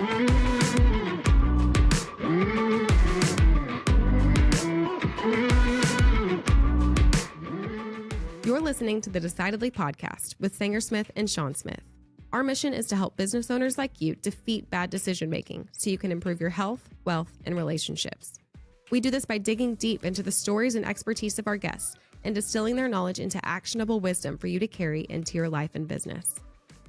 You're listening to the Decidedly podcast with Sanger Smith and Sean Smith. Our mission is to help business owners like you defeat bad decision-making so you can improve your health, wealth, and relationships. We do this by digging deep into the stories and expertise of our guests and distilling their knowledge into actionable wisdom for you to carry into your life and business.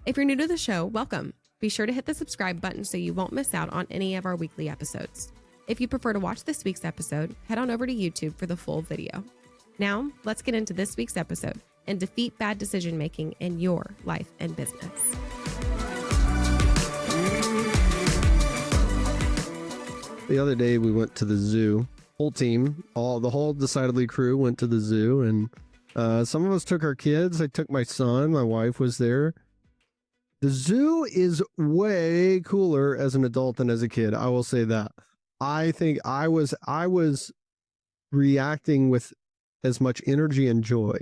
If you're new to the show, welcome. Be sure to hit the subscribe button so you won't miss out on any of our weekly episodes. If you prefer to watch this week's episode, head on over to YouTube for the full video. Now, let's get into this week's episode and defeat bad decision-making in your life and business. The other day we went to the zoo. Whole team, the whole Decidedly crew went to the zoo, and some of us took our kids. I took my son. My wife was there. The zoo is way cooler as an adult than as a kid. I will say that. I think I was reacting with as much energy and joy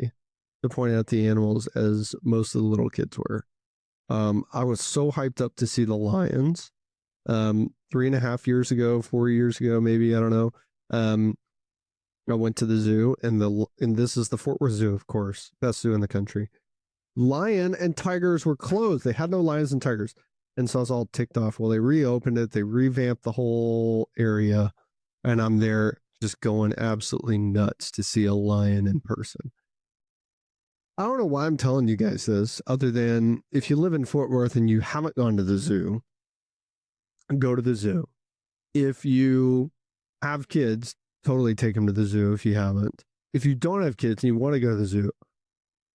to point out the animals as most of the little kids were. I was so hyped up to see the lions. 3.5 years ago, 4 years ago, maybe, I don't know. I went to the zoo, and this is the Fort Worth Zoo, of course, best zoo in the country. Lion and tigers were closed. They had no lions and tigers. And so I was all ticked off. Well, they reopened it. They revamped the whole area. And I'm there just going absolutely nuts to see a lion in person. I don't know why I'm telling you guys this, other than if you live in Fort Worth and you haven't gone to the zoo, go to the zoo. If you have kids, totally take them to the zoo if you haven't. If you don't have kids and you want to go to the zoo,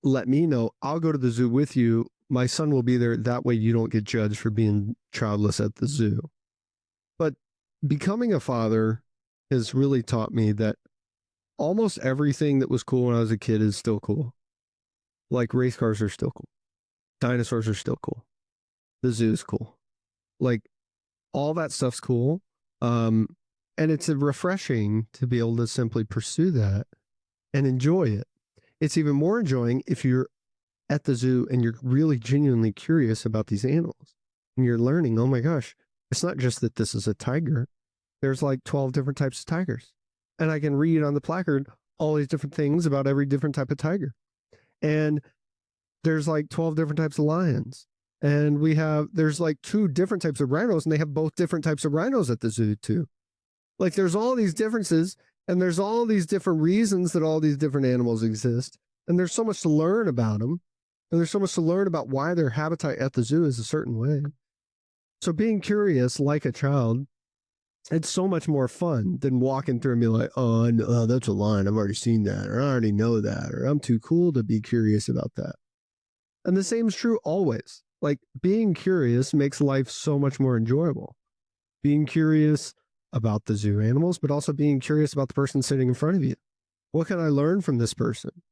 let me know. I'll go to the zoo with you. My son will be there. That way you don't get judged for being childless at the zoo. But becoming a father has really taught me that almost everything that was cool when I was a kid is still cool. Like race cars are still cool. Dinosaurs are still cool. The zoo is cool. Like all that stuff's cool. And it's refreshing to be able to simply pursue that and enjoy it. It's even more enjoying if you're at the zoo and you're really genuinely curious about these animals. And you're learning, oh my gosh, it's not just that this is a tiger. There's like 12 different types of tigers. And I can read on the placard all these different things about every different type of tiger. And there's like 12 different types of lions. And there's like 2 different types of rhinos, and they have both different types of rhinos at the zoo too. Like there's all these differences, and there's all these different reasons that all these different animals exist. And there's so much to learn about them. And there's so much to learn about why their habitat at the zoo is a certain way. So being curious like a child, it's so much more fun than walking through and be like, oh, that's a lion. I've already seen that, or I already know that, or I'm too cool to be curious about that. And the same is true always. Like being curious makes life so much more enjoyable. Being curious about the zoo animals, but also being curious about the person sitting in front of you. What can I learn from this person?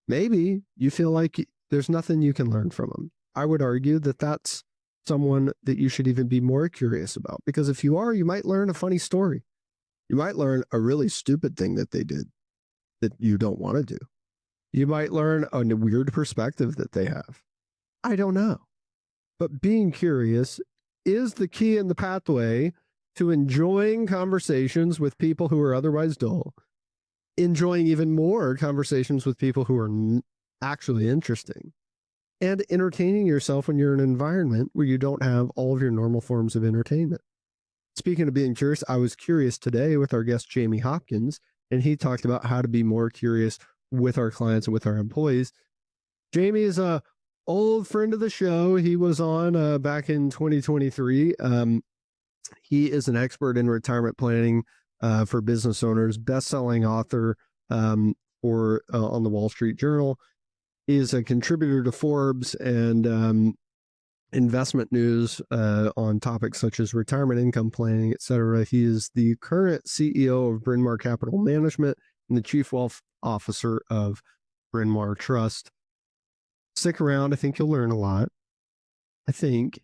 Maybe you feel like there's nothing you can learn from them. I would argue that that's someone that you should even be more curious about, because if you are, you might learn a funny story. You might learn a really stupid thing that they did that you don't want to do. You might learn a weird perspective that they have. I don't know. But being curious is the key in the pathway to enjoying conversations with people who are otherwise dull, enjoying even more conversations with people who are actually interesting, and entertaining yourself when you're in an environment where you don't have all of your normal forms of entertainment. Speaking of being curious, I was curious today with our guest, Jamie Hopkins, and he talked about how to be more curious with our clients and with our employees. Jamie is a old friend of the show. He was on back in 2023. He is an expert in retirement planning for business owners, best-selling author on the Wall Street Journal. He is a contributor to Forbes and investment news on topics such as retirement income planning, etc. He is the current CEO of Bryn Mawr Capital Management and the Chief Wealth Officer of Bryn Mawr Trust. Stick around. I think you'll learn a lot. I think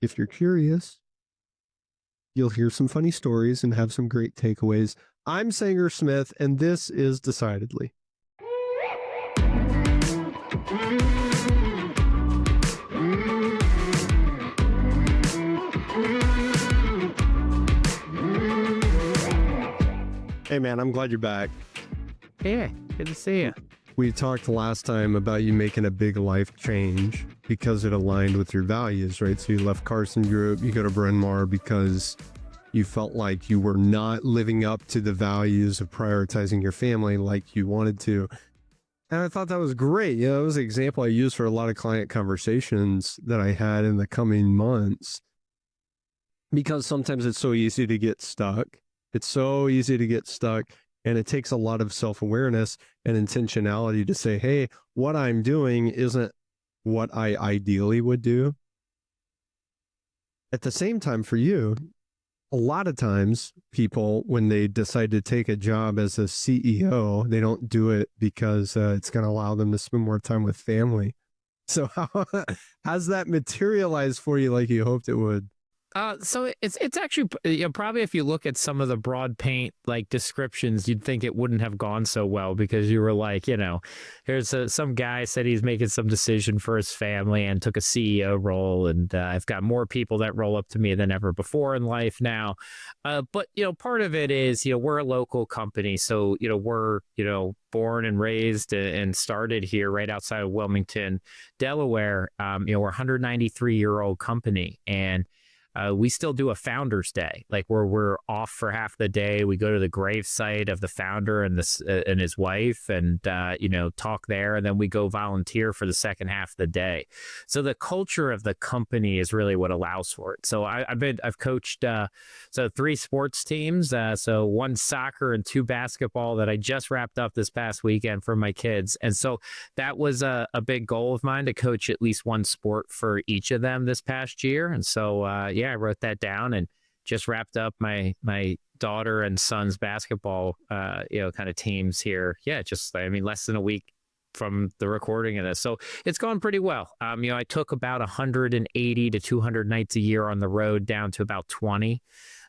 if you're curious, you'll hear some funny stories and have some great takeaways. I'm Sanger Smith, and this is Decidedly. Hey, man, I'm glad you're back. Yeah, good to see you. We talked last time about you making a big life change because it aligned with your values, right? So you left Carson Group, you go to Bryn Mawr because you felt like you were not living up to the values of prioritizing your family like you wanted to. And I thought that was great. You know, it was an example I used for a lot of client conversations that I had in the coming months, because sometimes it's so easy to get stuck. It's so easy to get stuck. And it takes a lot of self-awareness and intentionality to say, hey, what I'm doing isn't what I ideally would do. At the same time, for you, a lot of times people, when they decide to take a job as a CEO, they don't do it because it's going to allow them to spend more time with family. So how's that materialized for you like you hoped it would? So it's actually, probably if you look at some of the broad paint like descriptions, you'd think it wouldn't have gone so well, because you were like, here's some guy said he's making some decision for his family and took a CEO role, and I've got more people that roll up to me than ever before in life now. But part of it is, we're a local company, so we're born and raised and started here right outside of Wilmington, Delaware. We're a 193-year-old company, and we still do a Founders Day, like where we're off for half the day. We go to the gravesite of the founder and and his wife, and talk there, and then we go volunteer for the second half of the day. So the culture of the company is really what allows for it. So I've coached 3 sports teams, so 1 soccer and 2 basketball that I just wrapped up this past weekend for my kids, and so that was a big goal of mine, to coach at least 1 sport for each of them this past year. And so I wrote that down and just wrapped up my daughter and son's basketball, kind of teams here. Yeah, just, less than a week from the recording of this. So it's gone pretty well. I took about 180 to 200 nights a year on the road down to about 20.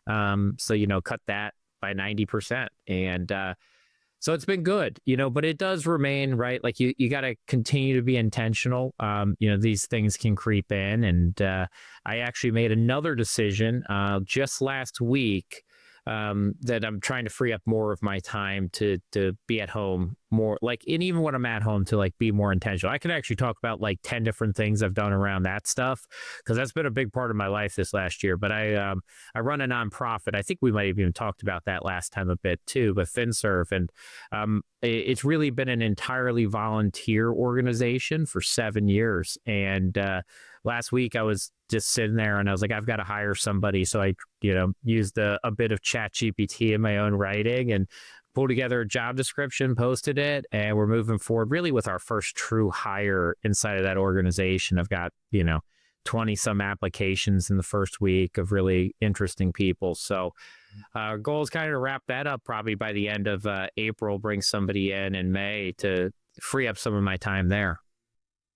So, cut that by 90%. And, so it's been good, but it does remain, right? Like you got to continue to be intentional. These things can creep in. And I actually made another decision just last week that I'm trying to free up more of my time to be at home more, and even when I'm at home, to be more intentional. I can actually talk about 10 different things I've done around that stuff, because that's been a big part of my life this last year. But I run a nonprofit. I think we might have even talked about that last time a bit too, but FinServe, and it's really been an entirely volunteer organization for 7 years. And last week I was just sitting there and I was like, I've got to hire somebody. So I, used a bit of ChatGPT in my own writing and pulled together a job description, posted it, and we're moving forward really with our first true hire inside of that organization. I've got, 20 some applications in the first week of really interesting people. So our goal is kind of to wrap that up probably by the end of April, bring somebody in May to free up some of my time there.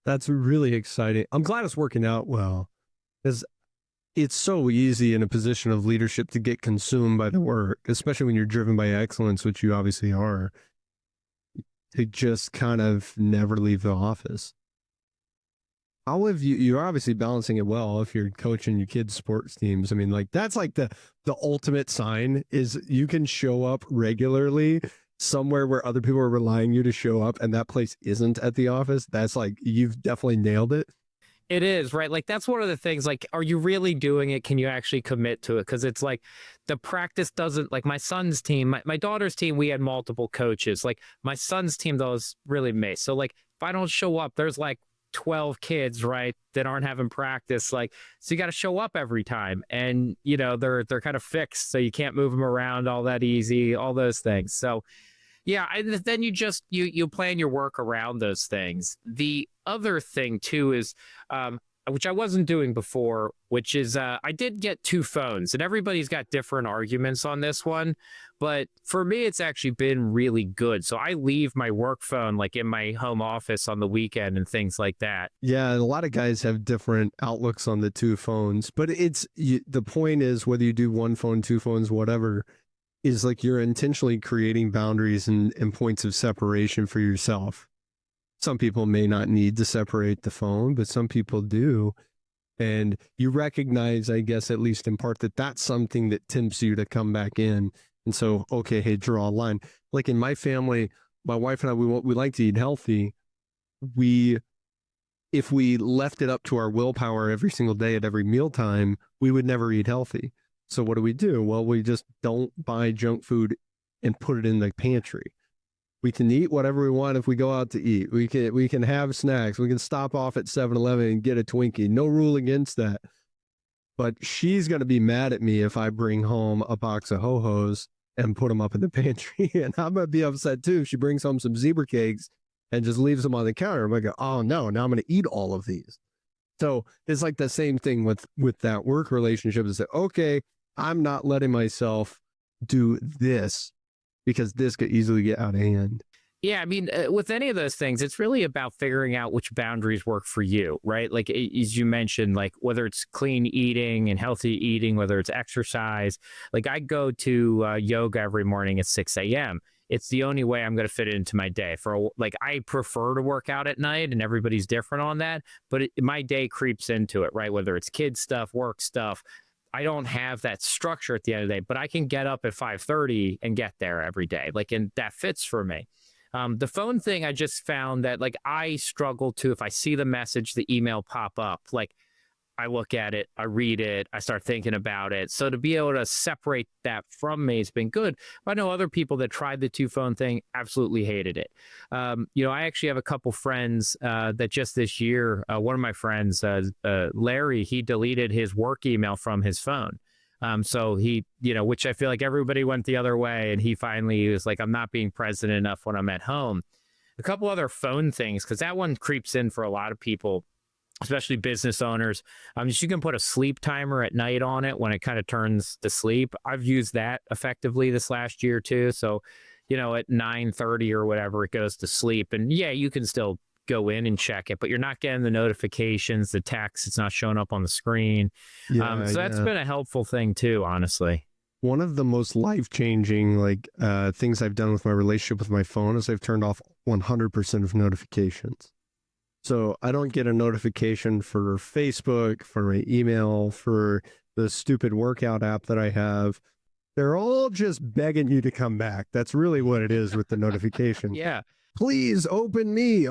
That's really exciting. I'm glad it's working out well, because it's so easy in a position of leadership to get consumed by the work, especially when you're driven by excellence, which you obviously are, to just kind of never leave the office. How have you're obviously balancing it well if you're coaching your kids' sports teams. That's the ultimate sign is you can show up regularly somewhere where other people are relying you to show up, and that place isn't at the office. That's you've definitely nailed it. It is, right? That's one of the things, are you really doing it? Can you actually commit to it? Because it's the practice doesn't, my son's team, my daughter's team, we had multiple coaches. My son's team, though, is really me. So if I don't show up, there's 12 kids, right, that aren't having practice. So you got to show up every time. And, they're kind of fixed. So you can't move them around all that easy, all those things. So yeah, then you plan your work around those things. The other thing too is, which I wasn't doing before, which is I did get 2 phones, and everybody's got different arguments on this one. But for me, it's actually been really good. So I leave my work phone in my home office on the weekend and things like that. Yeah, and a lot of guys have different outlooks on the 2 phones, but the point is, whether you do 1 phone, 2 phones, whatever, is you're intentionally creating boundaries and points of separation for yourself. Some people may not need to separate the phone, but some people do. And you recognize, I guess, at least in part, that that's something that tempts you to come back in And so, okay, hey, draw a line. Like in my family, my wife and I, we like to eat healthy. If we left it up to our willpower every single day at every mealtime, we would never eat healthy. So what do? Well, we just don't buy junk food and put it in the pantry. We can eat whatever we want if we go out to eat. We can have snacks. We can stop off at 7-Eleven and get a Twinkie. No rule against that. But she's going to be mad at me if I bring home a box of Ho-Hos and put them up in the pantry. And I'm going to be upset too if she brings home some zebra cakes and just leaves them on the counter. I'm going to go, oh no, now I'm going to eat all of these. So it's like the same thing with that work relationship is that, okay, I'm not letting myself do this because this could easily get out of hand. Yeah, I mean, with any of those things, it's really about figuring out which boundaries work for you, right? Like, as you mentioned, like whether it's clean eating and healthy eating, whether it's exercise. Like I go to yoga every morning at 6 a.m. It's the only way I'm going to fit it into my day. I prefer to work out at night, and everybody's different on that. But my day creeps into it, right? Whether it's kid stuff, work stuff. I don't have that structure at the end of the day, but I can get up at 5:30 and get there every day. Like, and that fits for me. The phone thing, I just found that like I struggle to, if I see the message, the email pop up, like I look at it, I read it, I start thinking about it. So to be able to separate that from me has been good. I know other people that tried the 2-phone thing absolutely hated it. I actually have a couple friends that just this year, one of my friends, Larry, he deleted his work email from his phone. So he, which I feel like everybody went the other way, and he finally was like, I'm not being present enough when I'm at home. A couple other phone things, because that one creeps in for a lot of people, especially business owners. You can put a sleep timer at night on it when it kind of turns to sleep. I've used that effectively this last year too. So, at 9:30 or whatever, it goes to sleep. And yeah, you can still go in and check it, but you're not getting the notifications, the text, it's not showing up on the screen. So that's been a helpful thing too, honestly. One of the most life-changing things I've done with my relationship with my phone is I've turned off 100% of notifications. So I don't get a notification for Facebook, for my email, for the stupid workout app that I have. They're all just begging you to come back. That's really what it is with the notification. Yeah. Please open me.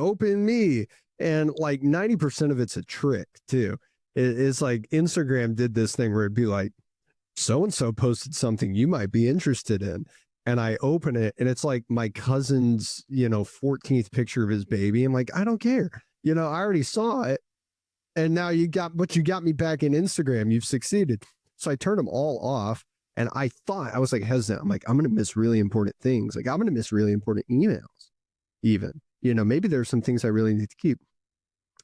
And like 90% of it's a trick too. It's like Instagram did this thing where it'd be like, so-and-so posted something you might be interested in. And I open it and it's like my cousin's, 14th picture of his baby. I'm like, I don't care. I already saw it. And now you got me back in Instagram. You've succeeded. So I turned them all off. And I was like hesitant. I'm like, I'm going to miss really important things. Like I'm going to miss really important emails. Even, maybe there's some things I really need to keep.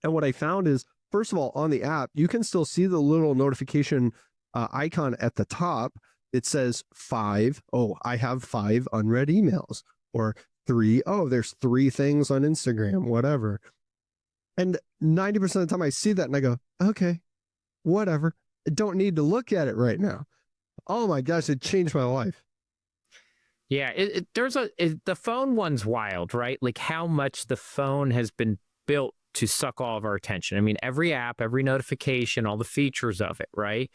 And what I found is, first of all, on the app, you can still see the little notification icon at the top. It says 5. Oh, I have 5 unread emails, or 3. Oh, there's 3 things on Instagram, whatever. And 90% of the time I see that and I go, okay, whatever. I don't need to look at it right now. Oh my gosh, it changed my life. Yeah, the phone one's wild, right? Like how much the phone has been built to suck all of our attention. I mean, every app, every notification, all the features of it, right?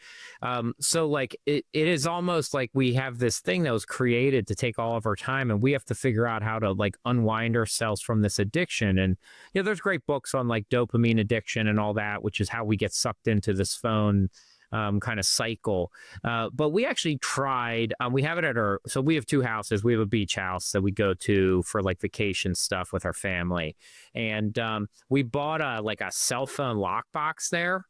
So like it is almost like we have this thing that was created to take all of our time, and we have to figure out how to like unwind ourselves from this addiction. And there's great books on like dopamine addiction and all that, which is how we get sucked into this phone kind of cycle. But we actually tried, we have it so we have 2 houses. We have a beach house that we go to for like vacation stuff with our family. And we bought a cell phone lockbox there.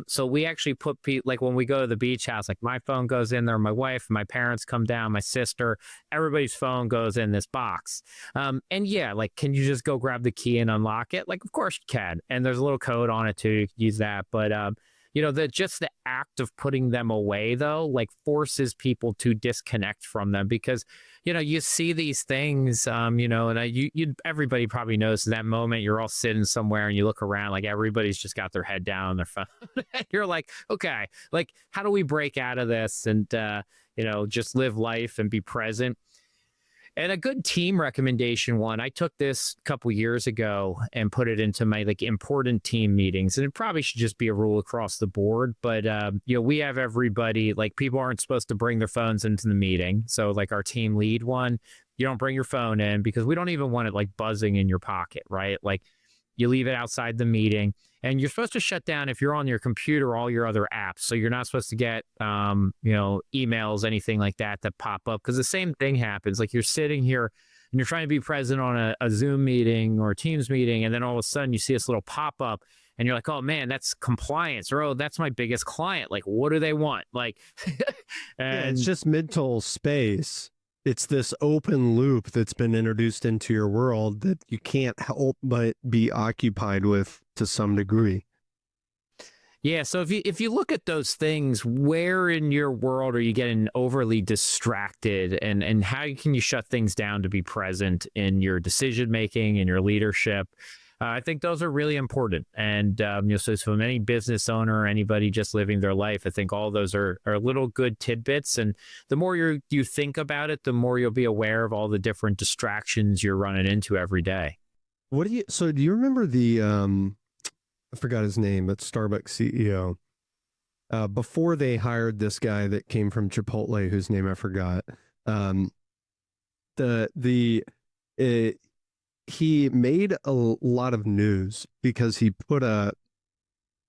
So we actually put like when we go to the beach house, like my phone goes in there, my wife, my parents come down, my sister, everybody's phone goes in this box. And yeah, like, can you just go grab the key and unlock it? Like, of course you can. And there's a little code on it too. You can use that. But the act of putting them away though, like forces people to disconnect from them, because, you see these things, and everybody probably knows that moment you're all sitting somewhere and you look around, like everybody's just got their head down on their phone. You're like, okay, like how do we break out of this and, just live life and be present? And a good team recommendation one, I took this a couple years ago and put it into my like important team meetings. And it probably should just be a rule across the board. But, we have everybody, like people aren't supposed to bring their phones into the meeting. So like our team lead one, you don't bring your phone in because we don't even want it like buzzing in your pocket, right? Like you leave it outside the meeting. And you're supposed to shut down, if you're on your computer, all your other apps. So you're not supposed to get, emails, anything like that pop up. Because the same thing happens. Like you're sitting here and you're trying to be present on a Zoom meeting or a Teams meeting. And then all of a sudden you see this little pop up and you're like, oh, man, that's compliance. Or, oh, that's my biggest client. Like, what do they want? Like, it's just mental space. It's this open loop that's been introduced into your world that you can't help but be occupied with to some degree. Yeah, so if you look at those things, where in your world are you getting overly distracted, and how can you shut things down to be present in your decision making and your leadership? I think those are really important. And so from any business owner or anybody just living their life, I think all those are little good tidbits. And the more you think about it, the more you'll be aware of all the different distractions you're running into every day. Do you remember the, I forgot his name, but Starbucks CEO, before they hired this guy that came from Chipotle, whose name I forgot, he made a lot of news because he put a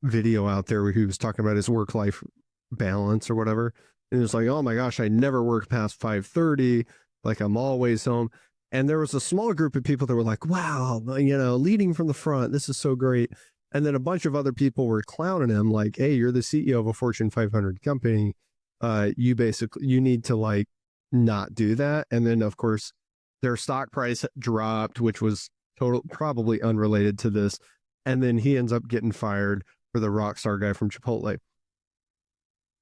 video out there where he was talking about his work-life balance or whatever. And it was like, oh my gosh, I never work past 5:30. Like I'm always home. And there was a small group of people that were like, wow, leading from the front, this is so great. And then a bunch of other people were clowning him like, hey, you're the CEO of a Fortune 500 company. You need to like not do that. And then of course, their stock price dropped, which was probably unrelated to this. And then he ends up getting fired for the rock star guy from Chipotle.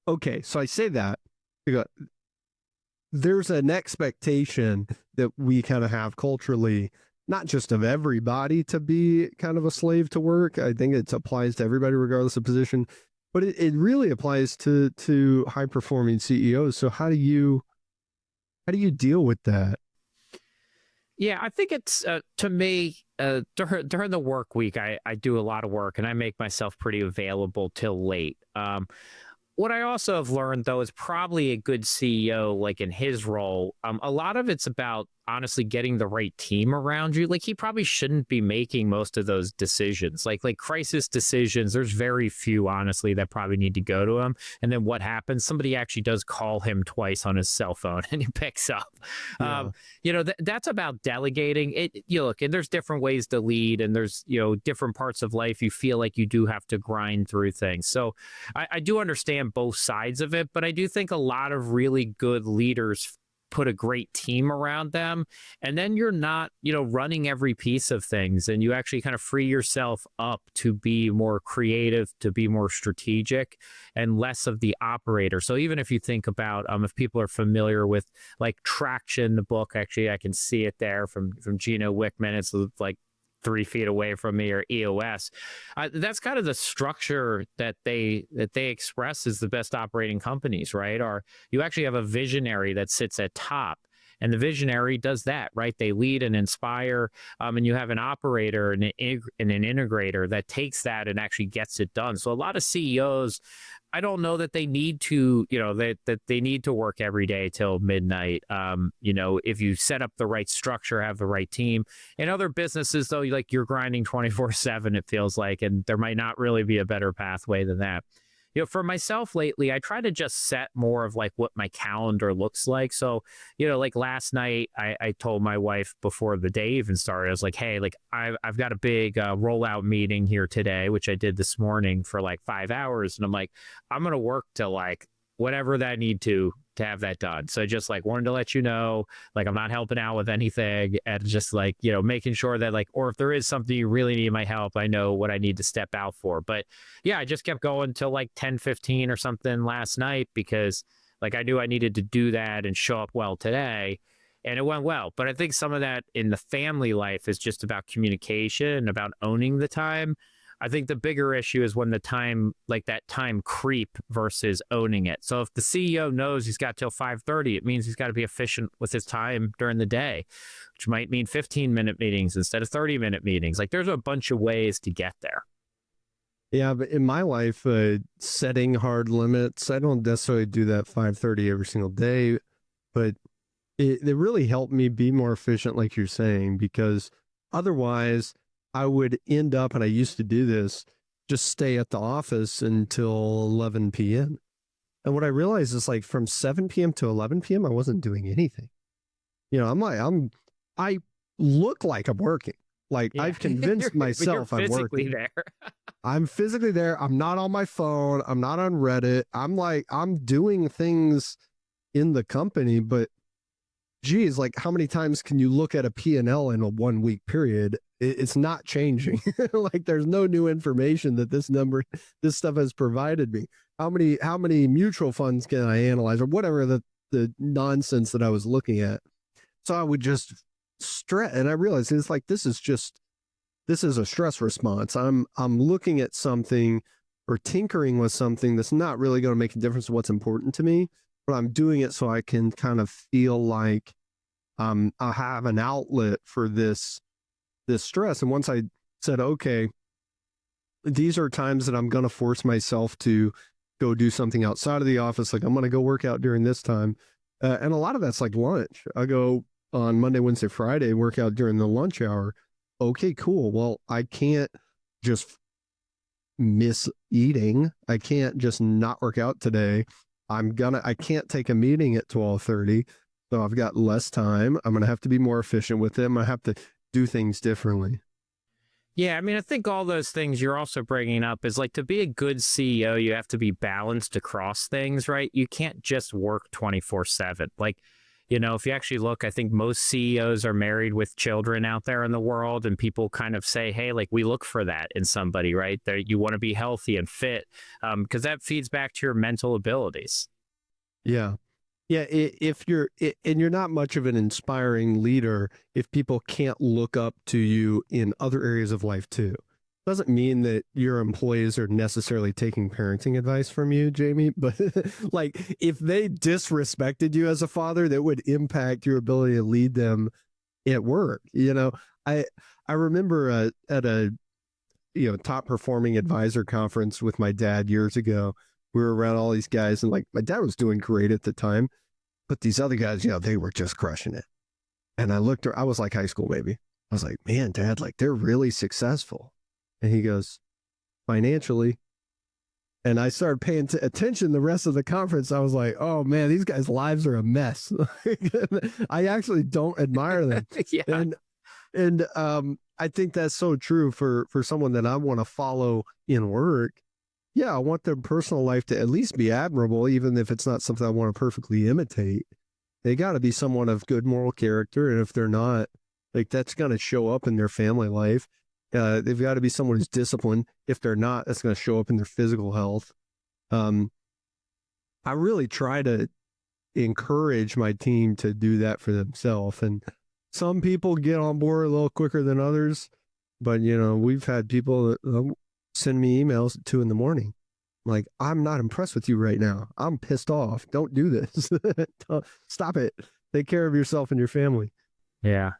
Okay, so I say that because there's an expectation that we kind of have culturally, not just of everybody to be kind of a slave to work. I think it applies to everybody regardless of position, but it really applies to high performing CEOs. So how do you deal with that? Yeah, I think it's, to me, during the work week, I do a lot of work and I make myself pretty available till late. What I also have learned, though, is probably a good CEO, like in his role, a lot of it's about honestly getting the right team around you. Like he probably shouldn't be making most of those decisions, like crisis decisions. There's very few, honestly, that probably need to go to him. And then what happens? Somebody actually does call him twice on his cell phone and he picks up. Yeah. That's about delegating it. Look, and there's different ways to lead, and there's, different parts of life you feel like you do have to grind through things. So I do understand both sides of it, but I do think a lot of really good leaders put a great team around them, and then you're not, running every piece of things, and you actually kind of free yourself up to be more creative, to be more strategic, and less of the operator. So even if you think about, if people are familiar with like Traction, the book, actually I can see it there from Gino Wickman. It's like 3 feet away from me, or EOS. That's kind of the structure that they express as the best operating companies, right? Or you actually have a visionary that sits at top, and the visionary does that, right? They lead and inspire, and you have an operator and an integrator that takes that and actually gets it done. So a lot of CEOs, I don't know that they need to, that they need to work every day till midnight. If you set up the right structure, have the right team. In other businesses, though, you're grinding 24/7, it feels like, and there might not really be a better pathway than that. For myself lately, I try to just set more of like what my calendar looks like. So, like last night, I told my wife before the day even started, I was like, hey, like I've got a big rollout meeting here today, which I did this morning for like 5 hours. And I'm like, I'm going to work to like whatever that I need to have that done. So I just like wanted to let you know, like I'm not helping out with anything, and just like, making sure that like, or if there is something you really need my help, I know what I need to step out for. But yeah, I just kept going till like 10:15 or something last night, because like I knew I needed to do that and show up well today. And it went well. But I think some of that in the family life is just about communication, about owning the time. I think the bigger issue is when the time, like that time creep versus owning it. So if the CEO knows he's got till 5:30, it means he's got to be efficient with his time during the day, which might mean 15-minute meetings instead of 30-minute meetings. Like there's a bunch of ways to get there. Yeah, but in my life, setting hard limits, I don't necessarily do that 5:30 every single day, but it really helped me be more efficient, like you're saying, because otherwise I would end up, and I used to do this, just stay at the office until 11 p.m. And what I realized is like from 7 p.m. to 11 p.m., I wasn't doing anything. You know, I look like I'm working. Like I've convinced myself I'm working. There. I'm physically there. I'm not on my phone. I'm not on Reddit. I'm doing things in the company, but geez, like how many times can you look at a P&L in a 1 week period? It's not changing. Like there's no new information that this stuff has provided me. How many mutual funds can I analyze or whatever the nonsense that I was looking at? So I would just stress, and I realized it's like this is a stress response. I'm looking at something or tinkering with something that's not really going to make a difference to what's important to me, but I'm doing it so I can kind of feel like I have an outlet for this stress. And once I said, okay, these are times that I'm going to force myself to go do something outside of the office. Like I'm going to go work out during this time. And a lot of that's like lunch. I go on Monday, Wednesday, Friday, work out during the lunch hour. Okay, cool. Well, I can't just miss eating. I can't just not work out today. I can't take a meeting at 12:30. So I've got less time. I'm going to have to be more efficient with them. I have to do things differently. Yeah, I mean, I think all those things you're also bringing up is like to be a good CEO, you have to be balanced across things, right? You can't just work 24/7. Like, you know, if you actually look, I think most CEOs are married with children out there in the world, and people kind of say, hey, like we look for that in somebody, right? That you want to be healthy and fit because that feeds back to your mental abilities. Yeah. Yeah, if you're not much of an inspiring leader, if people can't look up to you in other areas of life too. Doesn't mean that your employees are necessarily taking parenting advice from you, Jamie, but like if they disrespected you as a father, that would impact your ability to lead them at work. You know, I remember at a top performing advisor conference with my dad years ago. We were around all these guys, and like my dad was doing great at the time. But these other guys, they were just crushing it. And I was like high school, maybe. I was like, man, Dad, like they're really successful. And he goes, financially. And I started paying attention the rest of the conference. I was like, oh man, these guys' lives are a mess. I actually don't admire them. Yeah. And I think that's so true for someone that I want to follow in work. Yeah, I want their personal life to at least be admirable, even if it's not something I want to perfectly imitate. They got to be someone of good moral character. And if they're not, like that's going to show up in their family life. They've got to be someone who's disciplined. If they're not, that's going to show up in their physical health. I really try to encourage my team to do that for themselves. And some people get on board a little quicker than others. But, we've had people that send me emails at 2 a.m. Like, I'm not impressed with you right now. I'm pissed off. Don't do this. Stop it. Take care of yourself and your family. Yeah.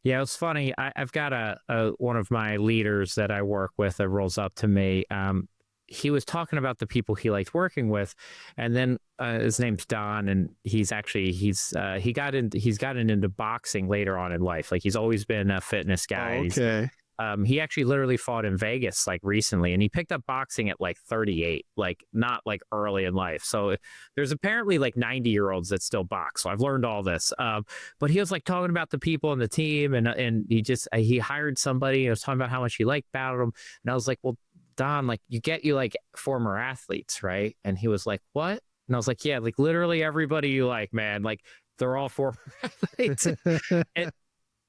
Yeah, it's funny. I've got one of my leaders that I work with that rolls up to me. He was talking about the people he liked working with, and then his name's Don, and he's gotten into boxing later on in life. Like he's always been a fitness guy. Oh, okay. He actually literally fought in Vegas like recently, and he picked up boxing at like 38, like not like early in life. So there's apparently like 90-year-olds that still box. So I've learned all this. But he was like talking about the people in the team, and he hired somebody. And was talking about how much he liked about them, and I was like, well, Don, like you like former athletes, right? And he was like, what? And I was like, yeah, like literally everybody you like, man, like they're all former athletes.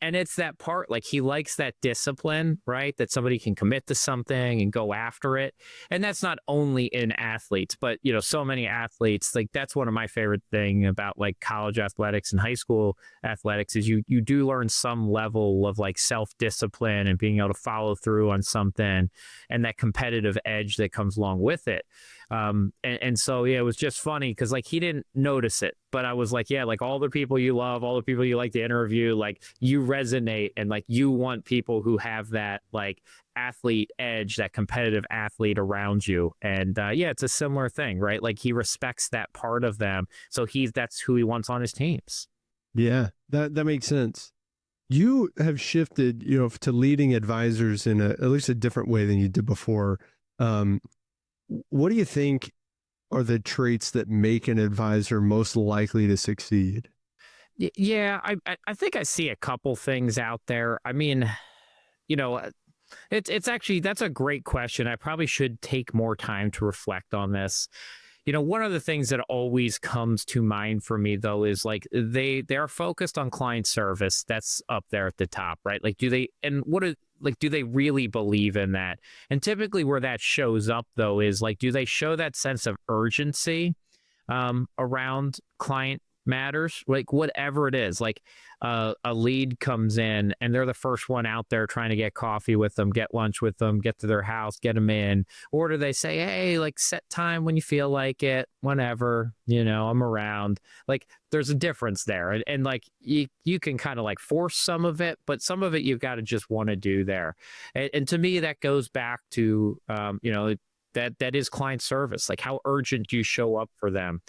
And it's that part, like he likes that discipline, right? That somebody can commit to something and go after it. And that's not only in athletes, but so many athletes, like that's one of my favorite thing about like college athletics and high school athletics is you do learn some level of like self-discipline and being able to follow through on something and that competitive edge that comes along with it. And so, yeah, it was just funny because like he didn't notice it, but I was like, yeah, like all the people you love, all the people you like to interview, like you resonate and like you want people who have that like athlete edge, that competitive athlete around you. And yeah, it's a similar thing, right? Like he respects that part of them. So that's who he wants on his teams. Yeah, that makes sense. You have shifted, to leading advisors in at least a different way than you did before. What do you think are the traits that make an advisor most likely to succeed? Yeah, I think I see a couple things out there. I mean, it's actually, that's a great question. I probably should take more time to reflect on this. One of the things that always comes to mind for me though is like they're focused on client service. That's up there at the top, right? Like do they really believe in that? And typically where that shows up though is like, do they show that sense of urgency around client matters, like whatever it is, like a lead comes in and they're the first one out there trying to get coffee with them, get lunch with them, get to their house, get them in, or do they say, hey, like set time when you feel like it, whenever, I'm around. Like there's a difference there, and like you can kind of like force some of it, but some of it you've got to just want to do there. And to me that goes back to that is client service, like how urgent you show up for them.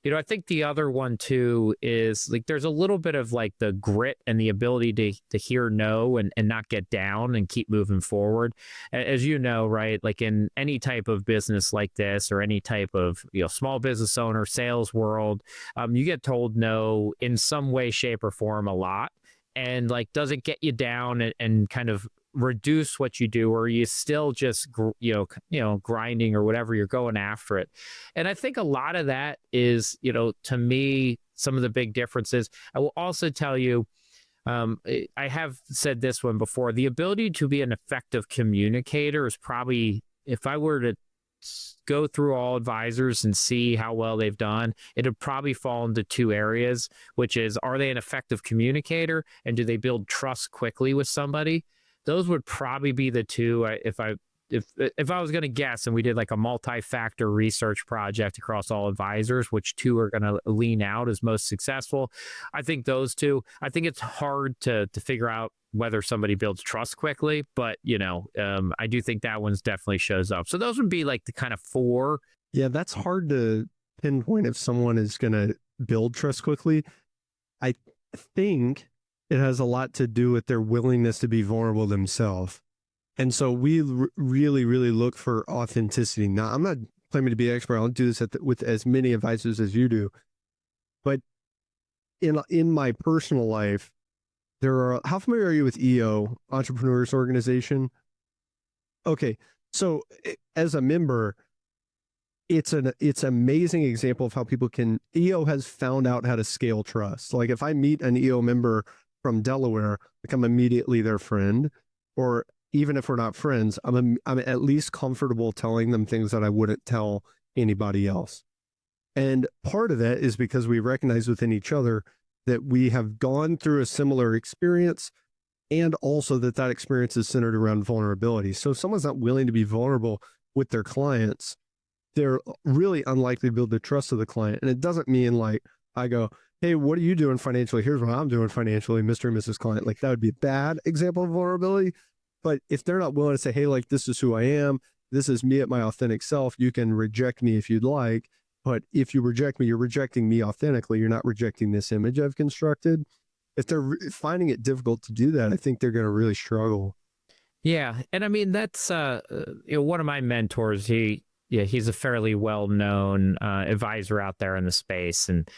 I think the other one too is like there's a little bit of like the grit and the ability to hear no and not get down and keep moving forward. As you know, right? Like in any type of business like this or any type of small business owner, sales world, you get told no in some way, shape, or form a lot. And like, does it get you down and kind of reduce what you do, or are you still just grinding or whatever, you're going after it? And I think a lot of that is to me some of the big differences. I will also tell you, I have said this one before, the ability to be an effective communicator is probably, if I were to go through all advisors and see how well they've done, it would probably fall into two areas, which is, are they an effective communicator and do they build trust quickly with somebody? Those would probably be the two. If I was going to guess, and we did like a multi-factor research project across all advisors, which two are going to lean out as most successful, I think those two. I think it's hard to figure out whether somebody builds trust quickly, but I do think that one's definitely shows up. So those would be like the kind of four. Yeah, that's hard to pinpoint if someone is going to build trust quickly. I think it has a lot to do with their willingness to be vulnerable themselves. And so we really, really look for authenticity. Now, I'm not claiming to be an expert. I don't do this with as many advisors as you do. But in my personal life, how familiar are you with EO, Entrepreneurs Organization? Okay, so as a member, it's an amazing example of how EO has found out how to scale trust. Like if I meet an EO member from Delaware, like I'm immediately their friend, or even if we're not friends, I'm at least comfortable telling them things that I wouldn't tell anybody else. And part of that is because we recognize within each other that we have gone through a similar experience, and also that experience is centered around vulnerability. So if someone's not willing to be vulnerable with their clients, they're really unlikely to build the trust of the client. And it doesn't mean like I go, hey, what are you doing financially? Here's what I'm doing financially, Mr. and Mrs. Client. Like that would be a bad example of vulnerability. But if they're not willing to say, hey, like this is who I am, this is me at my authentic self, you can reject me if you'd like. But if you reject me, you're rejecting me authentically. You're not rejecting this image I've constructed. If they're finding it difficult to do that, I think they're going to really struggle. Yeah. And I mean, that's, one of my mentors, he he's a fairly well-known advisor out there in the space, and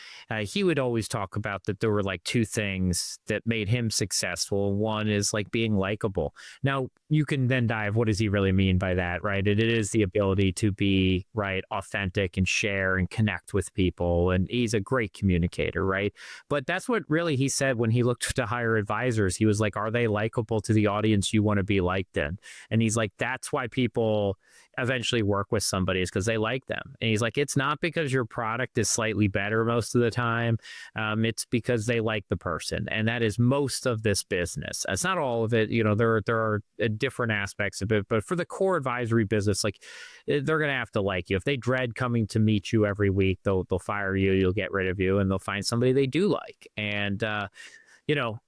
he would always talk about that there were like two things that made him successful. One is like being likable. Now you can then dive, what does he really mean by that, right? It is the ability to be right, authentic and share and connect with people, and he's a great communicator, right? But that's what really he said when he looked to hire advisors. He was like, are they likable to the audience you want to be liked in? And he's like, that's why people eventually work with somebody, is because they like them. And he's like, it's not because your product is slightly better most of the time. It's because they like the person. And that is most of this business. It's not all of it. There are different aspects of it, but for the core advisory business, like, they're going to have to like you. If they dread coming to meet you every week, they'll fire you, you'll get rid of you, and they'll find somebody they do like. And,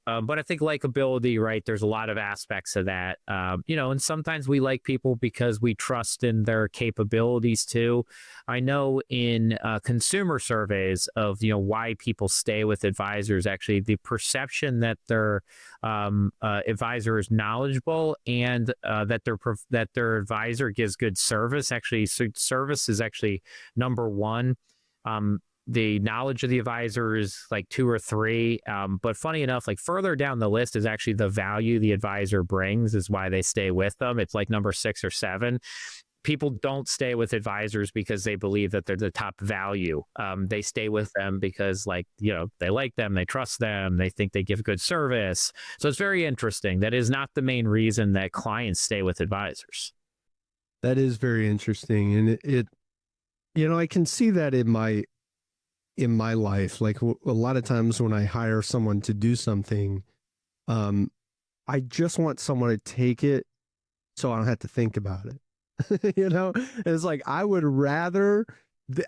but I think likability, right? There's a lot of aspects of that, and sometimes we like people because we trust in their capabilities too. I know in consumer surveys of, why people stay with advisors, actually the perception that their advisor is knowledgeable and that their advisor gives good service. Actually, service is actually number one. The knowledge of the advisor is like 2 or 3. But funny enough, like further down the list is actually the value the advisor brings is why they stay with them. It's like number 6 or 7. People don't stay with advisors because they believe that they're the top value. They stay with them because they like them, they trust them, they think they give good service. So it's very interesting. That is not the main reason that clients stay with advisors. That is very interesting. And I can see that in my life. Like a lot of times when I hire someone to do something, I just want someone to take it so I don't have to think about it. It's like, I would rather,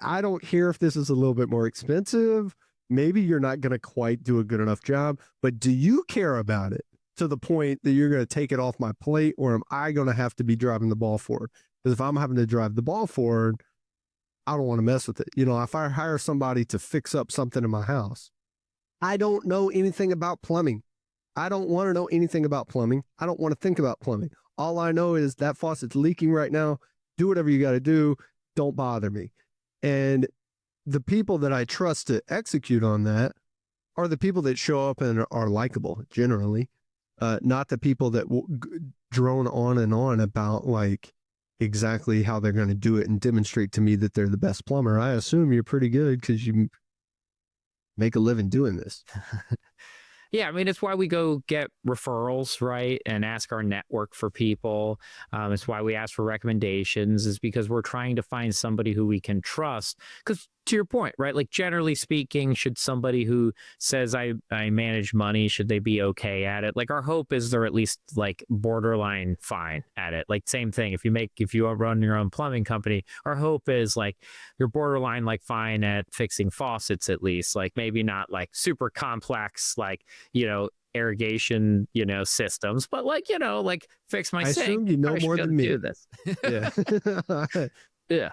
I don't care if this is a little bit more expensive. Maybe you're not going to quite do a good enough job, but do you care about it to the point that you're going to take it off my plate, or am I going to have to be driving the ball forward? Because if I'm having to drive the ball forward, I don't want to mess with it. If I hire somebody to fix up something in my house, I don't know anything about plumbing. I don't want to know anything about plumbing. I don't want to think about plumbing. All I know is that faucet's leaking right now. Do whatever you got to do. Don't bother me. And the people that I trust to execute on that are the people that show up and are likable generally, not the people that drone on and on about like exactly how they're going to do it and demonstrate to me that they're the best plumber. I assume you're pretty good because you make a living doing this. Yeah, I mean, it's why we go get referrals, right? And ask our network for people. It's why we ask for recommendations, is because we're trying to find somebody who we can trust. Because to your point, right? Like generally speaking, should somebody who says I manage money, should they be okay at it? Like our hope is they're at least like borderline fine at it. Like same thing. If you run your own plumbing company, our hope is like you're borderline like fine at fixing faucets at least. Like maybe not like super complex, like, irrigation, systems, but like, like fix my sink. I assume you know more than me. Do this. Yeah. Yeah.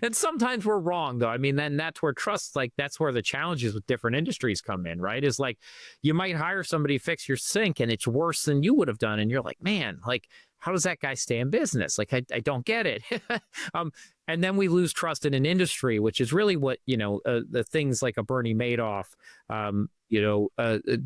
And sometimes we're wrong though. I mean, then that's where trust, like that's where the challenges with different industries come in, right? Is like you might hire somebody to fix your sink and it's worse than you would have done. And you're like, man, like, how does that guy stay in business? Like, I don't get it. And then we lose trust in an industry, which is really what, the things like a Bernie Madoff,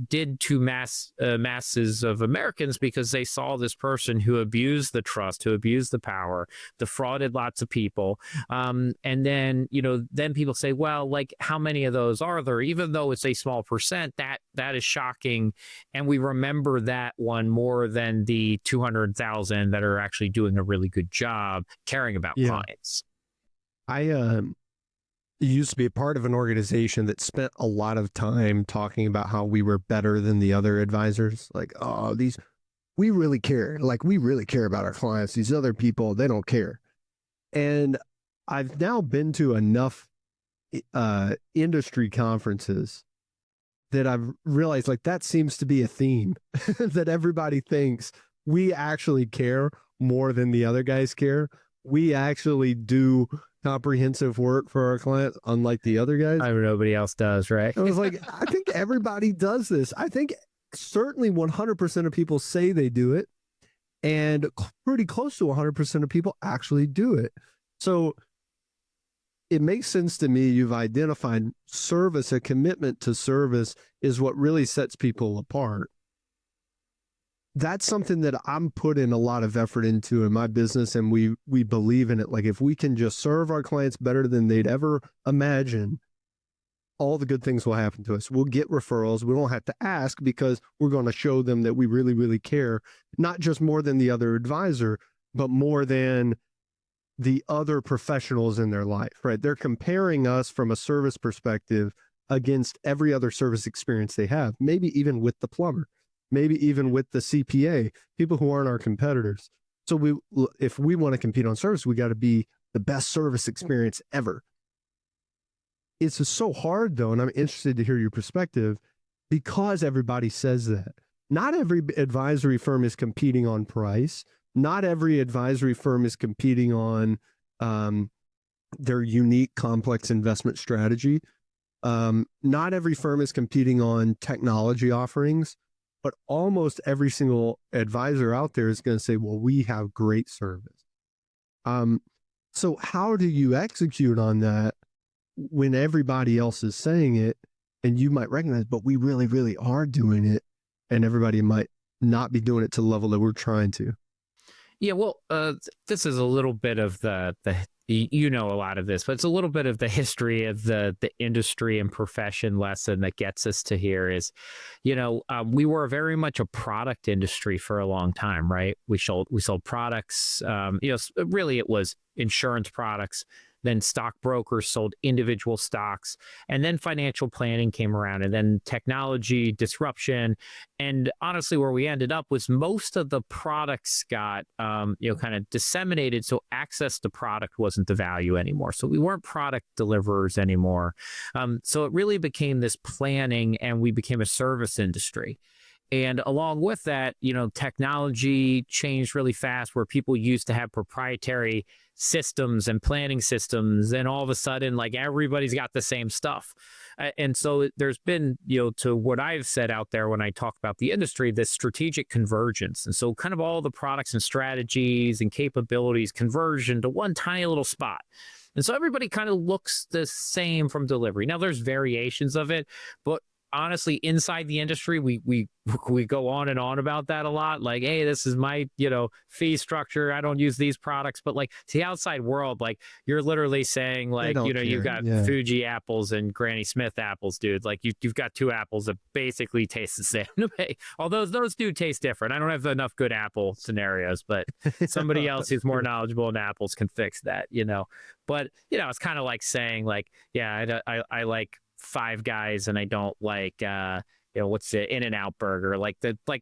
did to masses of Americans, because they saw this person who abused the trust, who abused the power, defrauded lots of people. And then, then people say, well, like how many of those are there? Even though it's a small percent, that is shocking. And we remember that one more than the 200,000 that are actually doing a really good job caring about clients. I used to be a part of an organization that spent a lot of time talking about how we were better than the other advisors. Like, oh, we really care. Like, we really care about our clients. These other people, they don't care. And I've now been to enough industry conferences that I've realized like that seems to be a theme that everybody thinks we actually care more than the other guys care. We actually do comprehensive work for our clients, unlike the other guys. Nobody else does, right? I was like, I think everybody does this. I think certainly 100% of people say they do it, and pretty close to 100% of people actually do it. So it makes sense to me. You've identified service, a commitment to service is what really sets people apart. That's something that I'm putting a lot of effort into in my business, and we believe in it. Like, if we can just serve our clients better than they'd ever imagine, all the good things will happen to us. We'll get referrals. We won't have to ask because we're going to show them that we really, really care, not just more than the other advisor, but more than the other professionals in their life, right? They're comparing us from a service perspective against every other service experience they have, maybe even with the plumber, maybe even with the CPA, people who aren't our competitors. So if we want to compete on service, we got to be the best service experience ever. It's just so hard, though, and I'm interested to hear your perspective, because everybody says that. Not every advisory firm is competing on price. Not every advisory firm is competing on their unique, complex investment strategy. Not every firm is competing on technology offerings, but almost every single advisor out there is going to say, well, we have great service. So how do you execute on that when everybody else is saying it and you might recognize, but we really, really are doing it, and everybody might not be doing it to the level that we're trying to? Yeah, well, this is a little bit of the you know a lot of this, but it's a little bit of the history of the industry and profession lesson that gets us to here is, we were very much a product industry for a long time, right? We sold products, really it was insurance products. Then stockbrokers sold individual stocks, and then financial planning came around, and then technology disruption. And honestly, where we ended up was most of the products got, kind of disseminated. So access to product wasn't the value anymore. So we weren't product deliverers anymore. So it really became this planning, and we became a service industry. And along with that, technology changed really fast, where people used to have proprietary systems and planning systems. And all of a sudden, like, everybody's got the same stuff. And so there's been, to what I've said out there when I talk about the industry, this strategic convergence. And so kind of all the products and strategies and capabilities conversion to one tiny little spot. And so everybody kind of looks the same from delivery. Now, there's variations of it, but honestly, inside the industry, we go on and on about that a lot. Like, hey, this is my, fee structure. I don't use these products. But like, to the outside world, like, you're literally saying, like, you've got Fuji apples and Granny Smith apples, dude. Like, you've got two apples that basically taste the same to me. Although those do taste different. I don't have enough good apple scenarios, but somebody else who's more knowledgeable in apples can fix that, But, it's kind of like saying, like, yeah, I like Five Guys and I don't like what's the In-N-Out burger. Like,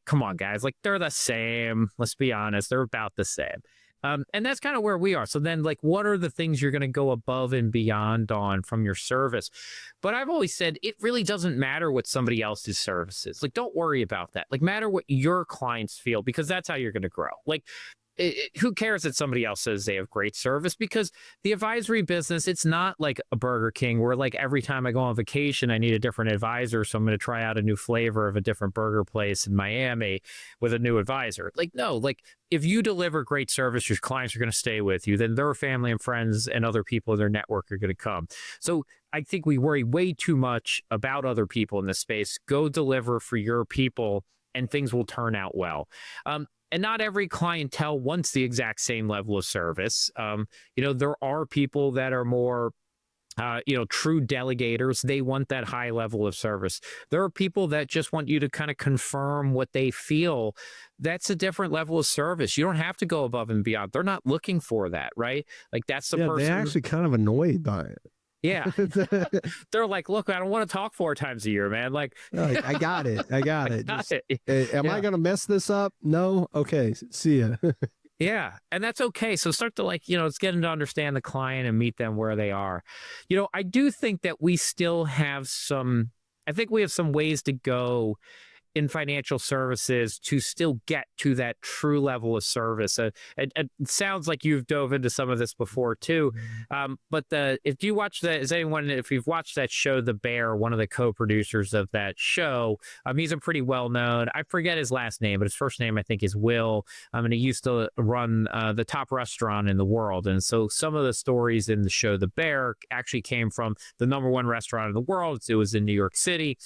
come on, guys, like, they're the same. Let's be honest, they're about the same. And that's kind of where we are. So then, like, what are the things you're going to go above and beyond on from your service? But I've always said it really doesn't matter what somebody else's service is. Like, don't worry about that. Like, matter what your clients feel, because that's how you're going to grow. Like, who cares that somebody else says they have great service? Because the advisory business, it's not like a Burger King where, like, every time I go on vacation, I need a different advisor. So I'm going to try out a new flavor of a different burger place in Miami with a new advisor. Like, no, like, if you deliver great service, your clients are going to stay with you. Then their family and friends and other people in their network are going to come. So I think we worry way too much about other people in this space. Go deliver for your people and things will turn out well. And not every clientele wants the exact same level of service. There are people that are more, true delegators. They want that high level of service. There are people that just want you to kind of confirm what they feel. That's a different level of service. You don't have to go above and beyond. They're not looking for that, right? Like, that's the person. They're actually kind of annoyed by it. Yeah. They're like, look, I don't want to talk 4 times a year, man. Like, I got it. I got it. Am I going to mess this up? No. Okay. See ya. Yeah. And that's okay. So start to, like, it's getting to understand the client and meet them where they are. I do think that we still have some ways to go in financial services to still get to that true level of service. It sounds like you've dove into some of this before too. But if you've watched that show, The Bear, one of the co-producers of that show, he's a pretty well-known, I forget his last name, but his first name I think is Will. And he used to run the top restaurant in the world. And so some of the stories in the show, The Bear, actually came from the #1 restaurant in the world. It was in New York City.